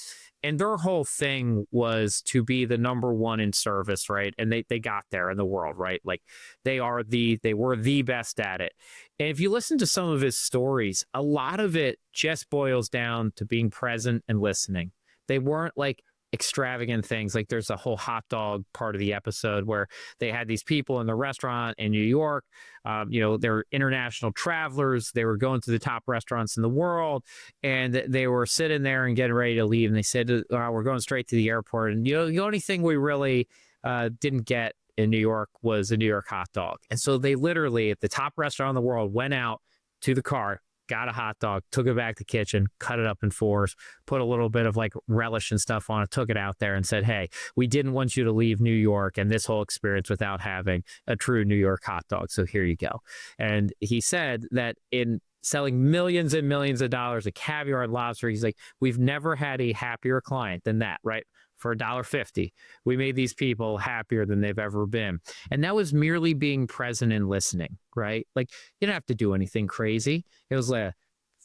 And their whole thing was to be the #1 in service, right? And they got there in the world, right? Like they were the best at it. And if you listen to some of his stories, a lot of it just boils down to being present and listening. They weren't like extravagant things. Like there's a whole hot dog part of the episode where they had these people in the restaurant in New York. They're international travelers. They were going to the top restaurants in the world, and they were sitting there and getting ready to leave. And they said, we're going straight to the airport. And the only thing we really didn't get in New York was a New York hot dog. And so they literally, at the top restaurant in the world, went out to the car, got a hot dog, took it back to the kitchen, cut it up in 4s, put a little bit of like relish and stuff on it, took it out there and said, hey, we didn't want you to leave New York and this whole experience without having a true New York hot dog. So here you go. And he said that in selling millions and millions of dollars of caviar and lobster, he's like, we've never had a happier client than that, right? For $1.50, we made these people happier than they've ever been. And that was merely being present and listening, right? Like you didn't have to do anything crazy. It was like a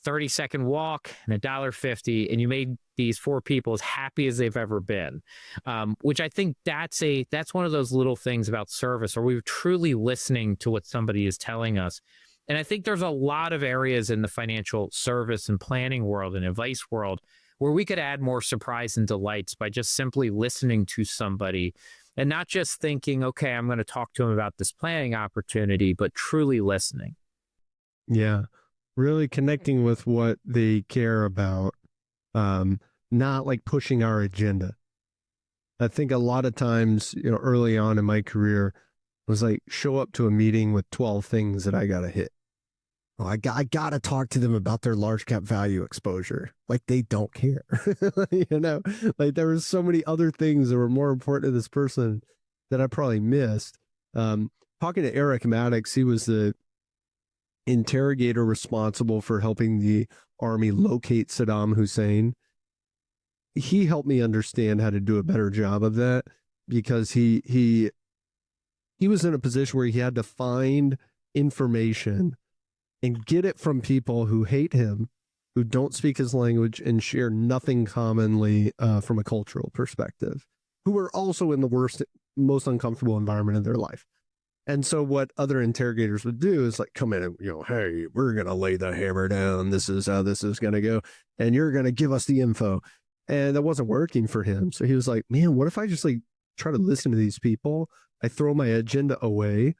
30-second walk and $1.50, and you made these 4 people as happy as they've ever been, which I think that's one of those little things about service, where we're truly listening to what somebody is telling us. And I think there's a lot of areas in the financial service and planning world and advice world where we could add more surprise and delights by just simply listening to somebody and not just thinking, okay, I'm going to talk to them about this planning opportunity, but truly listening. Yeah. Really connecting with what they care about, not like pushing our agenda. I think a lot of times, early on in my career was like show up to a meeting with 12 things that I got to hit. Oh, I got to talk to them about their large cap value exposure. Like they don't care, like there was so many other things that were more important to this person that I probably missed. Talking to Eric Maddox, he was the interrogator responsible for helping the army locate Saddam Hussein. He helped me understand how to do a better job of that, because he was in a position where he had to find information and get it from people who hate him, who don't speak his language and share nothing commonly from a cultural perspective, who are also in the worst, most uncomfortable environment in their life. And so what other interrogators would do is like come in and, hey, we're going to lay the hammer down. This is how this is going to go. And you're going to give us the info. And that wasn't working for him. So he was like, man, what if I just like try to listen to these people? I throw my agenda away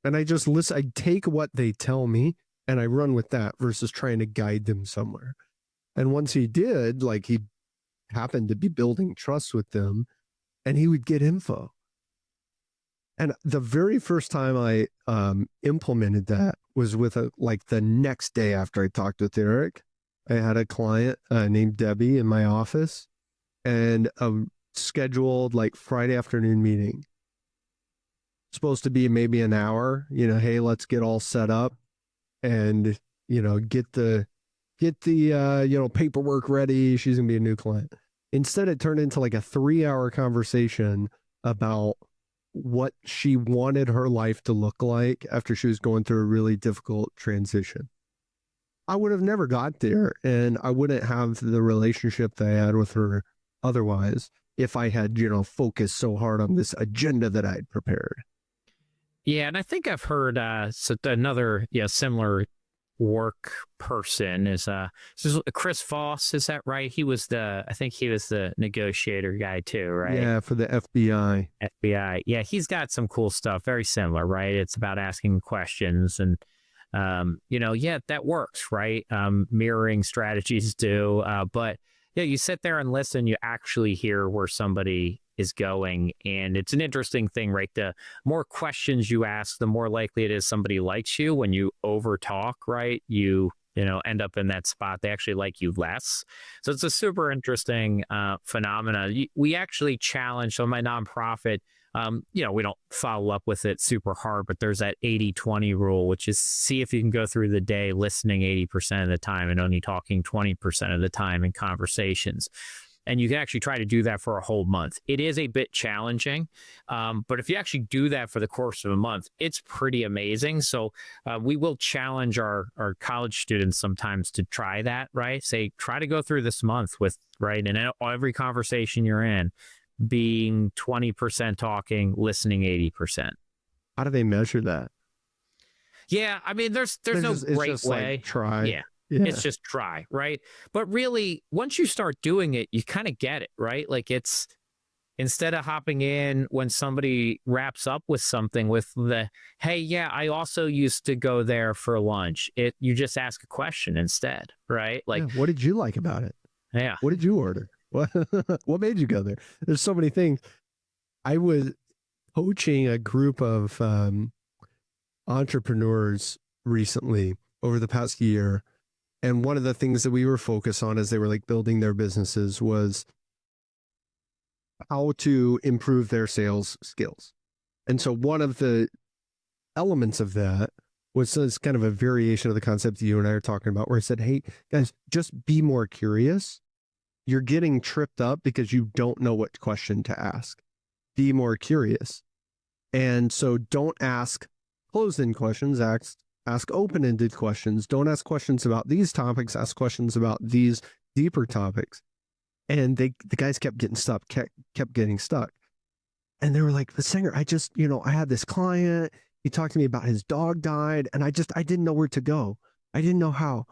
and I just listen. I take what they tell me and I run with that versus trying to guide them somewhere. And once he did, like he happened to be building trust with them and he would get info. And the very first time I implemented that was with the next day after I talked with Eric. I had a client named Debbie in my office and a scheduled like Friday afternoon meeting. Supposed to be maybe an hour, hey, let's get all set up and, get the paperwork ready. She's going to be a new client. Instead, it turned into like a 3-hour conversation about what she wanted her life to look like after she was going through a really difficult transition. I would have never got there, and I wouldn't have the relationship that I had with her otherwise if I had, focused so hard on this agenda that I'd prepared. Yeah, and I think I've heard another similar work person is Chris Voss. Is that right? I think he was the negotiator guy too, right? Yeah, for the FBI. Yeah, he's got some cool stuff. Very similar, right? It's about asking questions and that works, right? Mirroring strategies do. But yeah, you sit there and listen, you actually hear where somebody is going. And it's an interesting thing, right? The more questions you ask, the more likely it is somebody likes you. When you over talk, right? You end up in that spot. They actually like you less. So it's a super interesting phenomena. We actually challenge, so my nonprofit, we don't follow up with it super hard, but there's that 80-20 rule, which is see if you can go through the day listening 80% of the time and only talking 20% of the time in conversations. And you can actually try to do that for a whole month. It is a bit challenging, but if you actually do that for the course of a month, it's pretty amazing. So we will challenge our college students sometimes to try that, right? Say, try to go through this month with, right? And every conversation you're in, being 20% talking, listening 80%. How do they measure that? Yeah, I mean, there's no great way. Like, try. Yeah. It's just try, right? But really, once you start doing it, you kind of get it, right? Like it's, instead of hopping in when somebody wraps up with something with the, hey, yeah, I also used to go there for lunch. You just ask a question instead, right? Like, what did you like about it? Yeah. What did you order? What made you go there? There's so many things. I was coaching a group of entrepreneurs recently over the past year. And one of the things that we were focused on as they were like building their businesses was how to improve their sales skills. And so one of the elements of that was this kind of a variation of the concept that you and I are talking about, where I said, hey, guys, just be more curious. You're getting tripped up because you don't know what question to ask. Be more curious. And so don't ask closed-end questions, ask open-ended questions. Don't ask questions about these topics, ask questions about these deeper topics. And the guys kept getting stuck, kept getting stuck. And they were like, the singer, I had this client, he talked to me about his dog died, and I didn't know where to go. I didn't know how.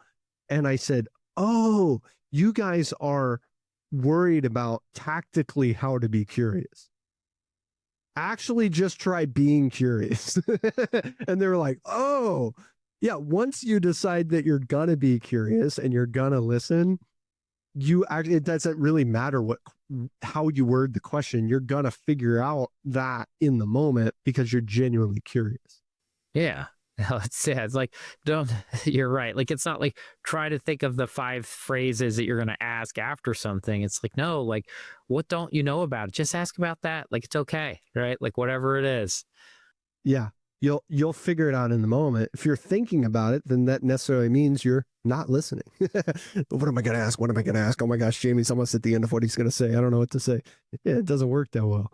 And I said, oh, you guys are worried about tactically how to be curious. Actually just try being curious. And they were like, oh, yeah, once you decide that you're going to be curious and you're going to listen, it doesn't really matter how you word the question. You're going to figure out that in the moment because you're genuinely curious. Yeah. It's like, you're right. Like, it's not like try to think of the 5 phrases that you're going to ask after something. It's like, no, like, what don't you know about it? Just ask about that. Like, it's okay. Right. Like, whatever it is. Yeah. You'll figure it out in the moment. If you're thinking about it, then that necessarily means you're not listening. What am I going to ask? What am I going to ask? Oh my gosh, Jamie's almost at the end of what he's going to say. I don't know what to say. Yeah, it doesn't work that well.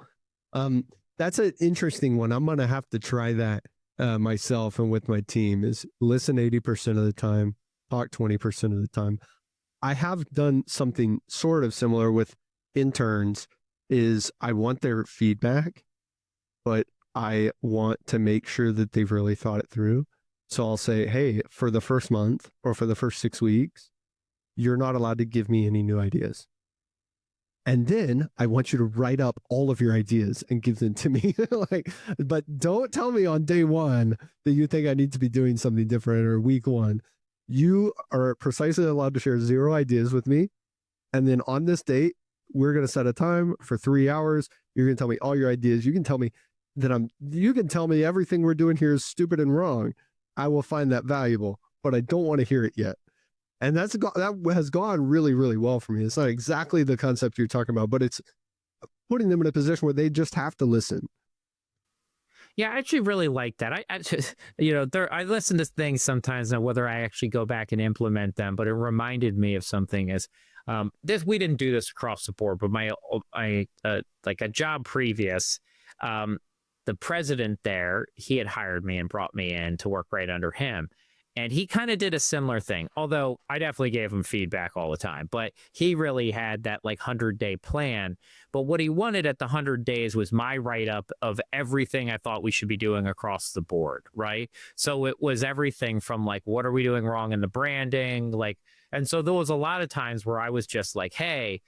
That's an interesting one. I'm going to have to try that myself and with my team, is listen 80% of the time, talk 20% of the time. I have done something sort of similar with interns, is I want their feedback, but I want to make sure that they've really thought it through. So I'll say, hey, for the first month or for the first 6 weeks, you're not allowed to give me any new ideas. And then I want you to write up all of your ideas and give them to me. But don't tell me on day one that you think I need to be doing something different, or week one. You are precisely allowed to share 0 ideas with me. And then on this date, we're going to set a time for 3 hours. You're going to tell me all your ideas. You can tell me everything we're doing here is stupid and wrong. I will find that valuable, but I don't want to hear it yet. And that has gone really, really well for me. It's not exactly the concept you're talking about, but it's putting them in a position where they just have to listen. Yeah, I actually really like that. I listen to things sometimes, now whether I actually go back and implement them, but it reminded me of something as we didn't do this across the board, but like a job previous, the president there, he had hired me and brought me in to work right under him. And he kind of did a similar thing, although I definitely gave him feedback all the time. But he really had that 100-day plan. But what he wanted at the 100 days was my write-up of everything I thought we should be doing across the board, right? So it was everything from what are we doing wrong in the branding? And so there was a lot of times where I was just like, hey,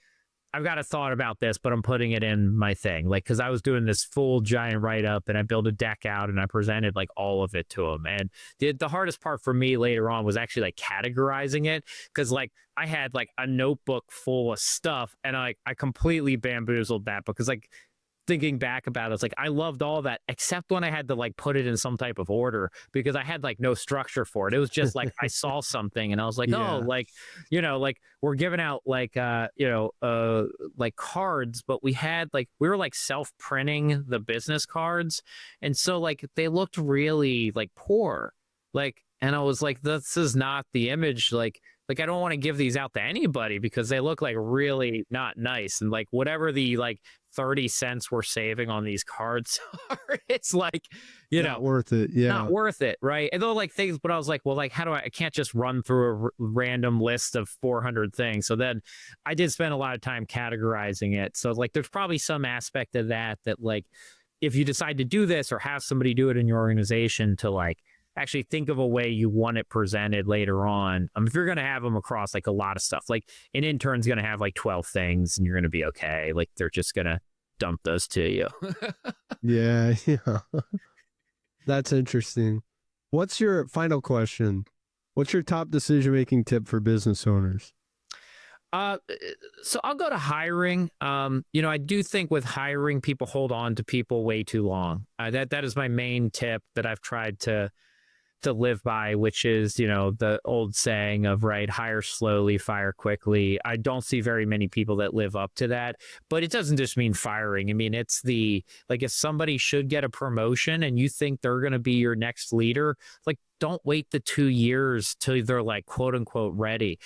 I've got a thought about this, but I'm putting it in my thing. Because I was doing this full giant write-up and I built a deck out and I presented all of it to him. And the hardest part for me later on was actually categorizing it. Because I had a notebook full of stuff and I completely bamboozled that because thinking back about it, it's like I loved all that except when I had to like put it in some type of order because I had like no structure for it. It was just like I saw something and I was like, oh, like, you know, like we're giving out like like cards, but we were like self-printing the business cards. And so like they looked really like poor. Like, and I was like, this is not the image. Like I don't want to give these out to anybody because they look like really not nice. And like whatever the like 30 cents we're saving on these cards are, it's like, you know, not worth it. Yeah. Not worth it. Right. And though like things, but I was like, well, like, how do I can't just run through a random list of 400 things. So then I did spend a lot of time categorizing it. So like, there's probably some aspect of that like, if you decide to do this or have somebody do it in your organization to like, actually think of a way you want it presented later on. If you're going to have them across like a lot of stuff, like an intern's going to have like 12 things and you're going to be okay. Like they're just going to dump those to you. Yeah. That's interesting. What's your final question? What's your top decision-making tip for business owners? So I'll go to hiring. You know, I do think with hiring, people hold on to people way too long. That is my main tip that I've tried to live by, which is, you know, the old saying of, right, hire slowly, fire quickly. I don't see very many people that live up to that, but it doesn't just mean firing. I mean, it's like if somebody should get a promotion and you think they're going to be your next leader, like don't wait the 2 years till they're like, quote unquote, ready.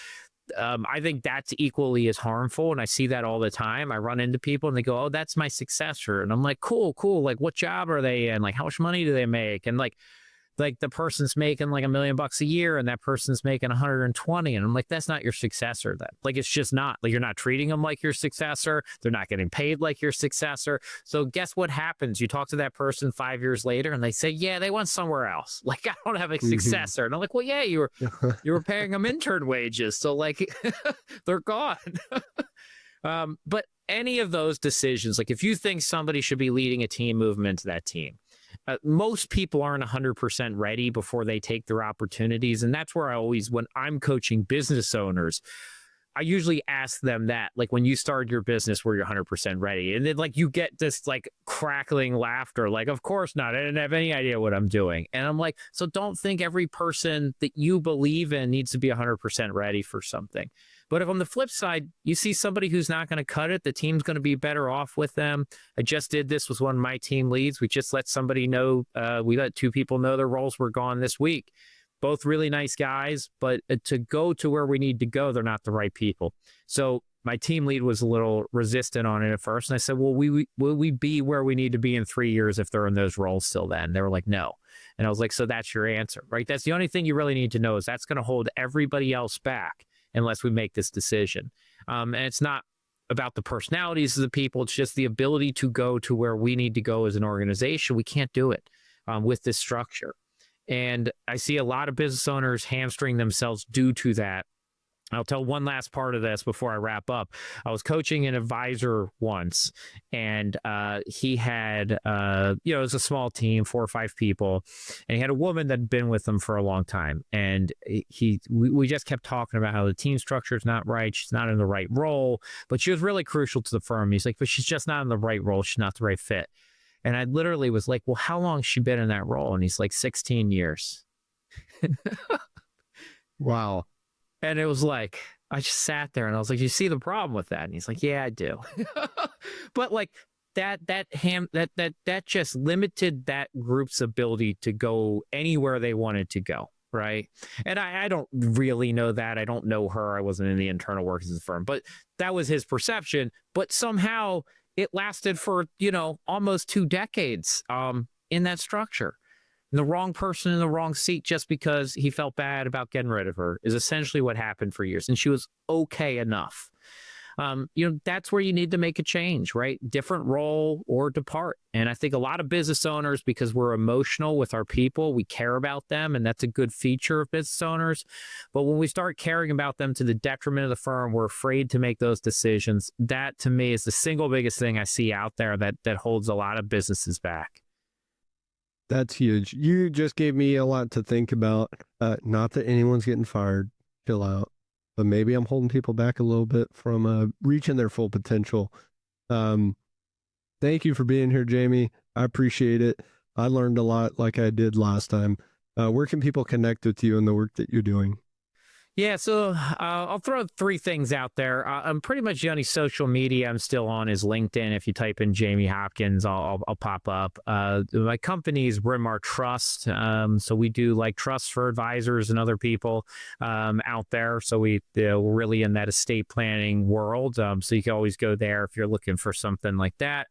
I think that's equally as harmful. And I see that all the time. I run into people and they go, oh, that's my successor. And I'm like, cool. Like, what job are they in? Like, how much money do they make? And like the person's making like $1 million a year and that person's making 120. And I'm like, that's not your successor then. Like, it's just not. Like, you're not treating them like your successor. They're not getting paid like your successor. So guess what happens? You talk to that person 5 years later and they say, yeah, they went somewhere else. Like, I don't have a successor. And I'm like, well, yeah, you were paying them intern wages. So like they're gone. But any of those decisions, like if you think somebody should be leading a team, move them into that team. Most people aren't 100% ready before they take their opportunities. And that's where I always, when I'm coaching business owners, I usually ask them that, like, when you started your business, were you 100% ready? And then like you get this like crackling laughter, like, of course not. I didn't have any idea what I'm doing. And I'm like, so don't think every person that you believe in needs to be 100% ready for something. But if on the flip side, you see somebody who's not going to cut it, the team's going to be better off with them. I just did this with one of my team leads. We just let somebody know, we let 2 people know their roles were gone this week. Both really nice guys, but to go to where we need to go, they're not the right people. So my team lead was a little resistant on it at first. And I said, well, will we be where we need to be in 3 years if they're in those roles still then? They were like, no. And I was like, so that's your answer, right? That's the only thing you really need to know is that's going to hold everybody else back unless we make this decision. And it's not about the personalities of the people. It's just the ability to go to where we need to go as an organization. We can't do it with this structure. And I see a lot of business owners hamstring themselves due to that. I'll tell one last part of this before I wrap up. I was coaching an advisor once, and he had, it was a small team, 4 or 5 people, and he had a woman that had been with him for a long time. And we just kept talking about how the team structure is not right. She's not in the right role, but she was really crucial to the firm. He's like, but she's just not in the right role. She's not the right fit. And I literally was like, well, how long has she been in that role? And he's like, 16 years. Wow. And it was like, I just sat there and I was like, you see the problem with that? And he's like, yeah, I do. But like that just limited that group's ability to go anywhere they wanted to go. Right. And I don't really know that. I don't know her. I wasn't in the internal workings of the firm, but that was his perception. But somehow it lasted for, almost 2 decades in that structure. And the wrong person in the wrong seat just because he felt bad about getting rid of her is essentially what happened for years. And she was okay enough. That's where you need to make a change, right? Different role or depart. And I think a lot of business owners, because we're emotional with our people, we care about them. And that's a good feature of business owners. But when we start caring about them to the detriment of the firm, we're afraid to make those decisions. That to me is the single biggest thing I see out there that holds a lot of businesses back. That's huge. You just gave me a lot to think about. Not that anyone's getting fired, chill out, but maybe I'm holding people back a little bit from reaching their full potential. Thank you for being here, Jamie. I appreciate it. I learned a lot like I did last time. Where can people connect with you and the work that you're doing? Yeah, so I'll throw three things out there. I'm pretty much the only social media I'm still on is LinkedIn. If you type in Jamie Hopkins, I'll pop up. My company is Bryn Trust. So we do like trusts for advisors and other people out there. So we're really in that estate planning world. So you can always go there if you're looking for something like that.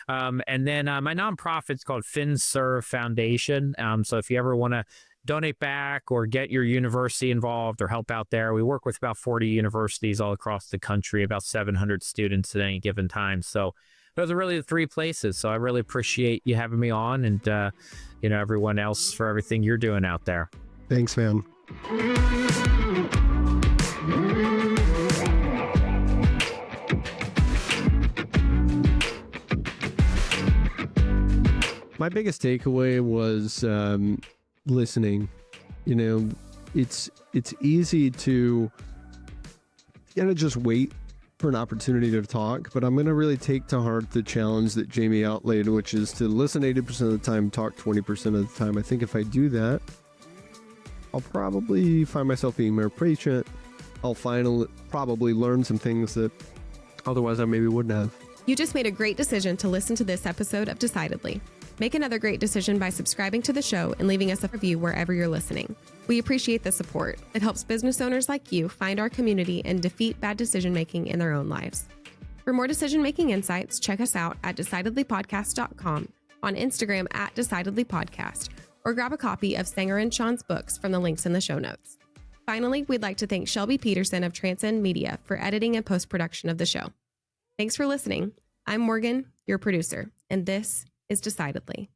And then my nonprofit's called FinServe Foundation. So if you ever want to donate back or get your university involved or help out there, we work with about 40 universities all across the country, about 700 students at any given time. So those are really the three places. So I really appreciate you having me on, and everyone else for everything you're doing out there. Thanks, man. My biggest takeaway was listening. It's easy to just wait for an opportunity to talk, but I'm going to really take to heart the challenge that Jamie outlaid, which is to listen 80% of the time, talk 20% of the time. I think if I do that, I'll probably find myself being more patient. I'll probably learn some things that otherwise I maybe wouldn't have. You just made a great decision to listen to this episode of Decidedly. Make another great decision by subscribing to the show and leaving us a review wherever you're listening. We appreciate the support. It helps business owners like you find our community and defeat bad decision-making in their own lives. For more decision-making insights, check us out at decidedlypodcast.com, on Instagram at decidedlypodcast, or grab a copy of Sanger and Sean's books from the links in the show notes. Finally, we'd like to thank Shelby Peterson of Transcend Media for editing and post-production of the show. Thanks for listening. I'm Morgan, your producer, and this is Decidedly.